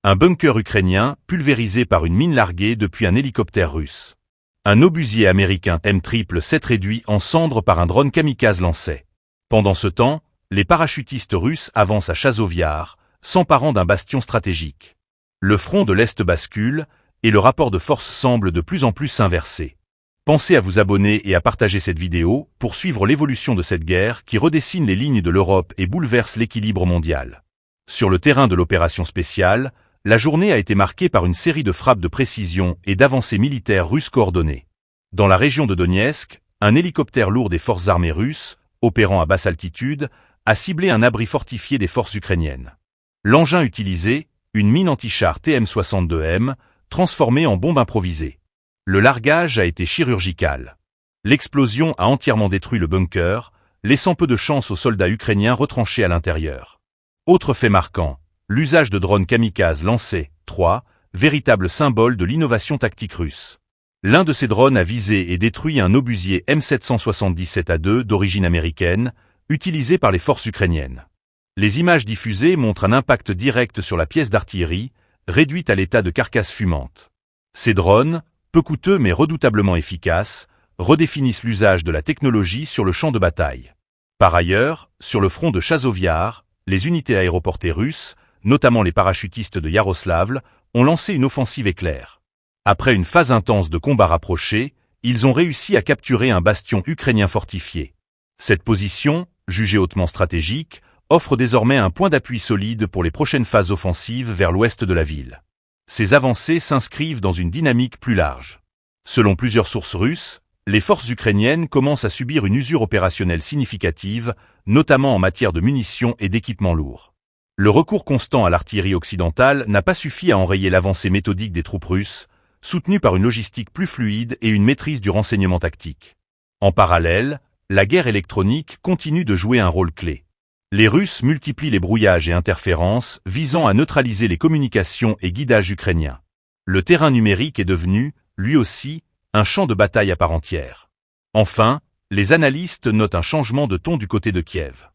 Un bunker ukrainien pulvérisé par une mine larguée depuis un hélicoptère russe. Un obusier américain M777 réduit en cendres par un drone kamikaze lancé. Pendant ce temps, les parachutistes russes avancent à Chazovyar, s'emparant d'un bastion stratégique. Le front de l'Est bascule, et le rapport de force semble de plus en plus s'inverser. Pensez à vous abonner et à partager cette vidéo pour suivre l'évolution de cette guerre qui redessine les lignes de l'Europe et bouleverse l'équilibre mondial. Sur le terrain de l'opération spéciale, la journée a été marquée par une série de frappes de précision et d'avancées militaires russes coordonnées. Dans la région de Donetsk, un hélicoptère lourd des forces armées russes, opérant à basse altitude, a ciblé un abri fortifié des forces ukrainiennes. L'engin utilisé, une mine anti-char TM62M, transformée en bombe improvisée. Le largage a été chirurgical. L'explosion a entièrement détruit le bunker, laissant peu de chance aux soldats ukrainiens retranchés à l'intérieur. Autre fait marquant, l'usage de drones kamikazes lancés, 3, véritable symbole de l'innovation tactique russe. L'un de ces drones a visé et détruit un obusier M777A2 d'origine américaine, utilisé par les forces ukrainiennes. Les images diffusées montrent un impact direct sur la pièce d'artillerie, réduite à l'état de carcasse fumante. Ces drones, peu coûteux mais redoutablement efficaces, redéfinissent l'usage de la technologie sur le champ de bataille. Par ailleurs, sur le front de Chazovyar, les unités aéroportées russes, notamment les parachutistes de Yaroslavl, ont lancé une offensive éclair. Après une phase intense de combats rapprochés, ils ont réussi à capturer un bastion ukrainien fortifié. Cette position, jugée hautement stratégique, offre désormais un point d'appui solide pour les prochaines phases offensives vers l'ouest de la ville. Ces avancées s'inscrivent dans une dynamique plus large. Selon plusieurs sources russes, les forces ukrainiennes commencent à subir une usure opérationnelle significative, notamment en matière de munitions et d'équipements lourds. Le recours constant à l'artillerie occidentale n'a pas suffi à enrayer l'avancée méthodique des troupes russes, soutenues par une logistique plus fluide et une maîtrise du renseignement tactique. En parallèle, la guerre électronique continue de jouer un rôle clé. Les Russes multiplient les brouillages et interférences visant à neutraliser les communications et guidages ukrainiens. Le terrain numérique est devenu, lui aussi, un champ de bataille à part entière. Enfin, les analystes notent un changement de ton du côté de Kiev.